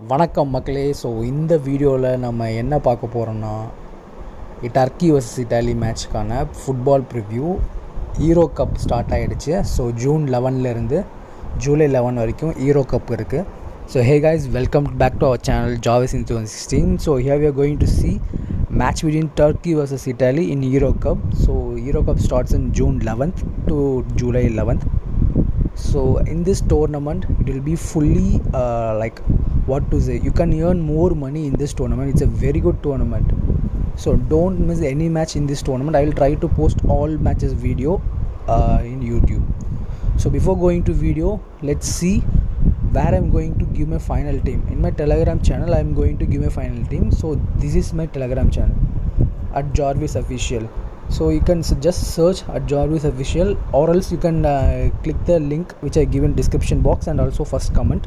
வணக்கம் மக்களே. ஸோ இந்த வீடியோவில் நம்ம என்ன பார்க்க போகிறோம்னா டர்க்கி வர்சஸ் இட்டாலி மேட்ச்க்கான football preview. Euro cup start ஆகிடுச்சு. ஸோ ஜூன் 11லேருந்து ஜூலை 11 வரைக்கும் ஈரோ கப் இருக்குது. So hey guys, welcome back to our channel Jarvis in 2016. So here we are going to see match between Turkey versus Italy in Euro Cup. So Euro Cup starts in June 11th to July 11th. So in this tournament it will be fully what to say, you can earn more money in this tournament. It's a very good tournament, so don't miss any match in this tournament. I will try to post all matches video in YouTube. So before going to video, let's see where I'm going to give my final team. In my Telegram channel I'm going to give my final team. So this is my Telegram channel at Jarvis Official. So you can just search at Jarvis Official, or else you can click the link which I give in description box and also first comment.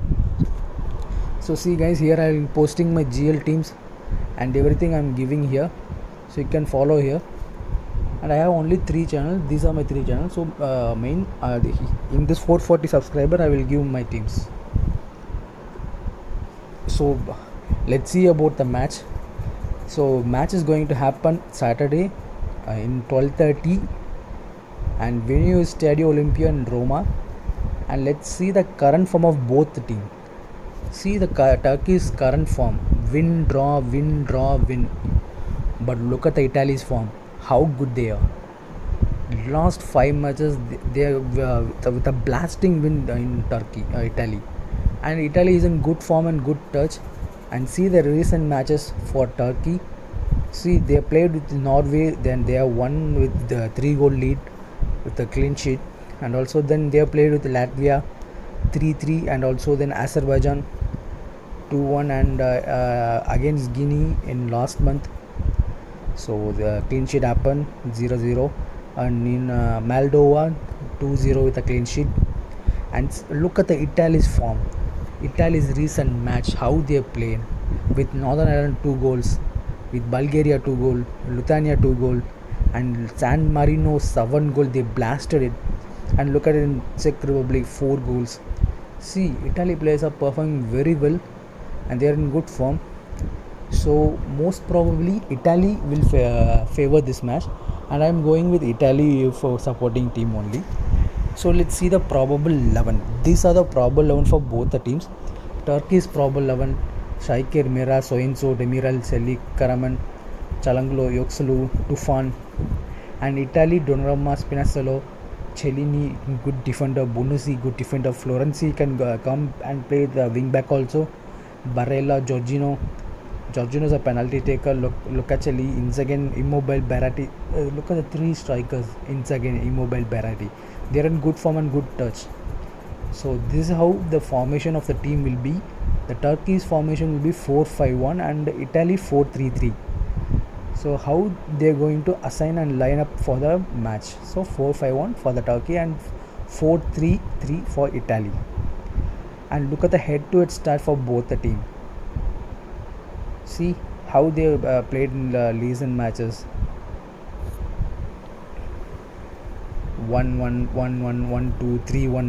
So see guys, here I am posting my GL teams and everything I am giving here, so you can follow here. And I have only 3 channels. These are my 3 channels. So in this 440 subscriber I will give my teams. So let's see about the match. So match is going to happen Saturday in 12:30, and venue is Stadio Olympia in Roma. And let's see the current form of both the team. See the Turkey's current form: win, draw, win, draw, win. But look at the Italy's form, how good they are. Last 5 matches they are with a blasting win in Italy. And Italy is in good form and good touch. And see the recent matches for Turkey. See, they played with Norway, then they have won with the 3-goal lead with a clean sheet. And also then they have played with Latvia 3-3, and also then Azerbaijan 2-1, and against Guinea in last month. So the clean sheet happened 0-0, and in Moldova 2-0 with a clean sheet. And look at the Italy's form. Italy's recent match, how they played with Northern Ireland 2 goals, with Bulgaria 2 goal, Lithuania 2 goal, and San Marino 7 goal. They blasted it. And look at it in Czech Republic, 4 goals. See, Italy players are performing very well and they are in good form. So most probably Italy will favor this match, and I am going with Italy for supporting team only. So let's see the probable 11. These are the probable 11 for both the teams. Turkey's probable 11: Şaker, Mera, Soyuncu, Demiral, Çelik, Karaman, Çalhanoğlu, Yoxlu, Tufan. And Italy: Donnarumma, Spinazzola, Chiellini, good defender; Bonucci, good defender; Florenzi can come and play the wing back also; Barella, Jorginho is a penalty taker; Locatelli, Inzaghi, Immobile, Berratti. Look at the 3 strikers: Inzaghi, Immobile, Berratti. They are in good form and good touch. So this is how the formation of the team will be. The Turkey's formation will be 4-5-1 and Italy 4-3-3. So how they are going to assign and line up for the match? So 4-5-1 for the Turkey and 4-3-3 for Italy. And look at the head-to-head start for both the team. See how they played in the recent matches: 1-1, 1-1, 1-2, 3-1,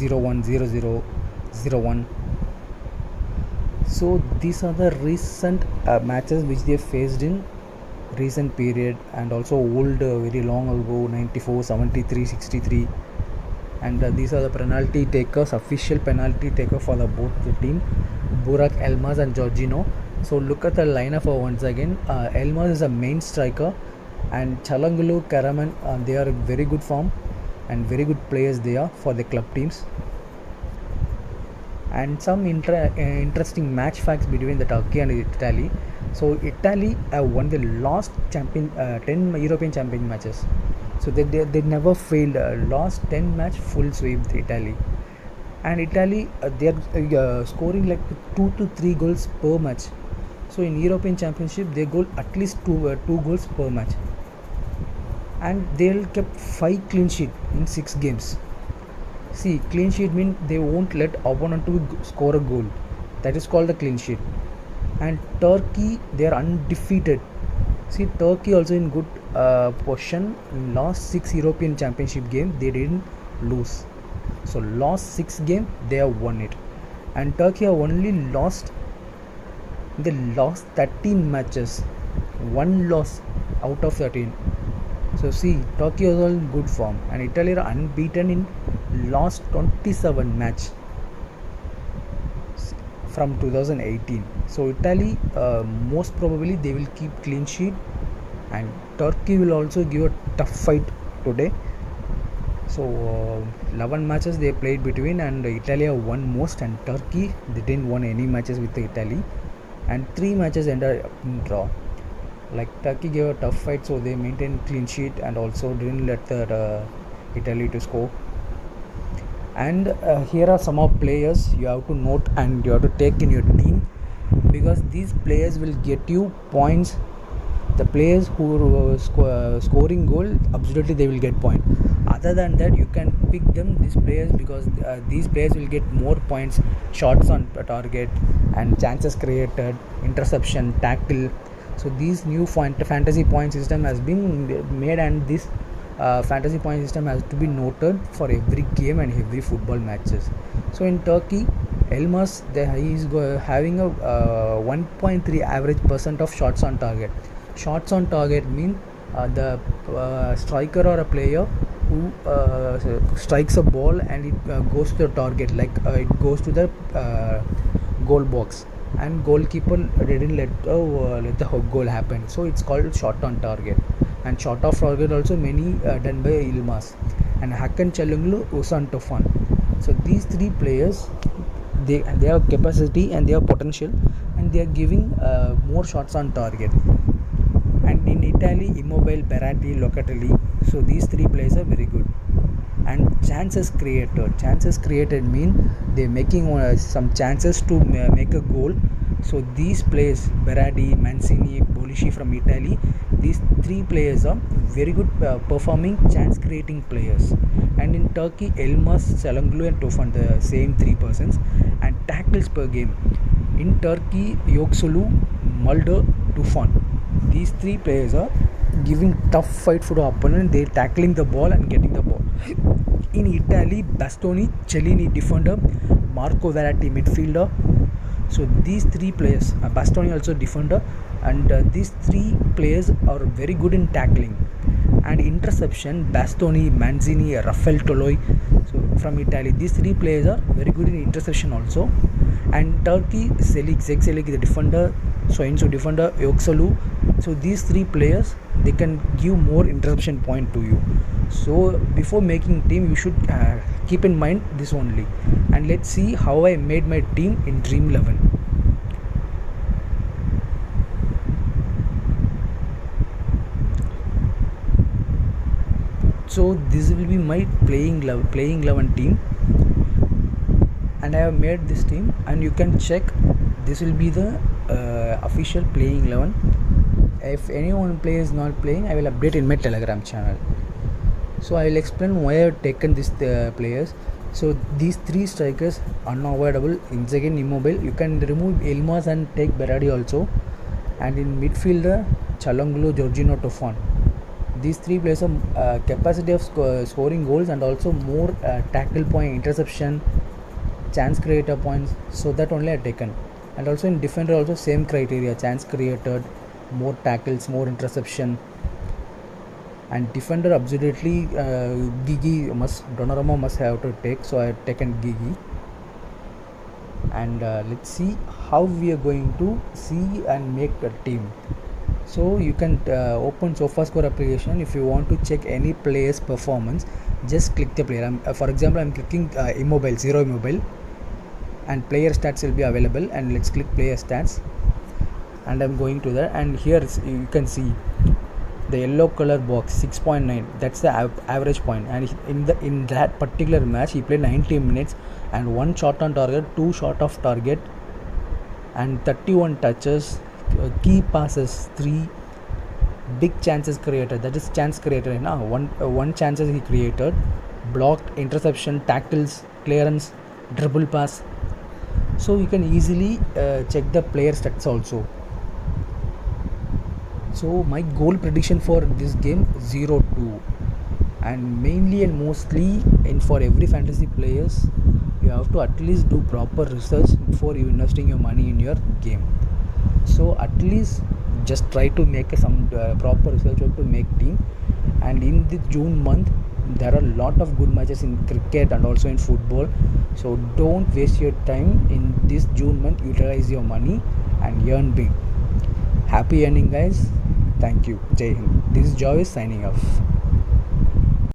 0-1, 0-0, 0-1. So these are the recent matches which they faced in recent period, and also old, very long ago, 94, 73, 63. And these are the penalty takers, official penalty taker for both the team: Burak Elmas and Jorginho. So look at the lineup once again. Elmas is a main striker, and Çalhanoğlu, Karaman, they are in very good form and very good players they are for the club teams. And some interesting match facts between the Turkey and Italy. So Italy won the last 10 European champion matches. So they never failed. Last 10 match full sweep Italy. And Italy they are scoring like 2 to 3 goals per match. So in European Championship they goal at least 2 goals per match. And they'll kept 5 clean sheet in 6 games. See, clean sheet means they won't let opponent to score a goal. That is called the clean sheet. And Turkey, they are undefeated. See, Turkey also in good position. In last 6 European Championship games they didn't lose. So last 6 games they have won it. And Turkey have only lost They lost 13 matches, one loss out of 13. So see, Turkey was all in good form, and Italy are unbeaten in last 27 match from 2018. So Italy, most probably they will keep clean sheet, and Turkey will also give a tough fight today. So 11 matches they played between, and Italy have won most, and Turkey they didn't won any matches with Italy, and 3 matches ended in draw. Like Turkey gave a tough fight, so they maintained clean sheet and also didn't let the Italy to score. And here are some of players you have to note and you have to take in your team, because these players will get you points. The players who are scoring goal, absolutely they will get point. Other than that, you can pick them, these players, because these players will get more points, shots on target and chances created, interception, tackle. So these new fantasy point system has been made, and this fantasy point system has to be noted for every game and every football matches. So in Turkey, Elmas, he is having a 1.3 average percent of shots on target. Shots on target mean the striker or a player who strikes a ball and it goes to the target, like it goes to the goal box, and goalkeeper didn't let the goal happen, so it's called shot on target. And shot off target also many done by Ilmaz and Hakan Çalhanoğlu, Ozan Tufan. So these 3 players, they have capacity and they have potential, and they are giving more shots on target. And in Italy, Immobile, Berardi, Locatelli, so these 3 players are very good. And chances created mean they're making some chances to make a goal. So these players, Berardi, Mancini, Bonucci from Italy, these 3 players are very good performing chance creating players. And in Turkey, Elmas, Çalhanoğlu and Tufan, the same 3 persons. And tackles per game, in Turkey, Yoksulu, Mulder, Tufan, these 3 players are giving tough fight for the opponent. They're tackling the ball and getting the ball. In Italy, Bastoni, Cellini defender, Marco Verratti midfielder. So these 3 players, Bastoni also defender, and these 3 players are very good in tackling. And interception, Bastoni, Mancini, Rafael Toloi, so from Italy, these 3 players are very good in interception also. And Turkey, Zek Selik the defender, Soyuncu defender, Yoksulu. So these 3 players, they can give more interception point to you. So before making team, you should keep in mind this only. And let's see how I made my team in Dream 11. So this will be my playing 11 team, and I have made this team, and you can check. This will be the official playing 11. If anyone player is not playing, I will update in my Telegram channel. So I will explain why I have taken these players. So these 3 strikers unavoidable. Inzaghi, Immobile. You can remove Elmas and take Berardi also. And in midfielder, Çalhanoğlu, Jorginho, Tufan. These 3 players have capacity of scoring goals and also more tackle point, interception, chance creator points. So that only I have taken. And also in defender also same criteria: chance created, more tackles, more interception. And defender absolutely Gigi Donnarumma must have to take, so I have taken Gigi. And let's see how we are going to see and make a team. So you can open SofaScore application. If you want to check any player's performance, just click the player. For example, I'm clicking Immobile, 0 Immobile, and player stats will be available. And let's click player stats, and I'm going to there, and here you can see the yellow color box, 6.9, that's the average point. And in that particular match he played 90 minutes and 1 shot on target, 2 shot off target, and 31 touches, key passes 3, big chances created, that is chance created, one chances he created, blocked, interception, tackles, clearance, dribble pass. So you can easily check the player stats also. So my goal prediction for this game 0-2, and mainly and mostly, and for every fantasy players, you have to at least do proper research before you investing your money in your game. So at least just try to make some proper research work to make team. And in the June month there are a lot of good matches in cricket and also in football, so don't waste your time in this June month. Utilize your money and earn big. Happy earning, guys. Thank you. Jai Hind. This is Joyce signing off.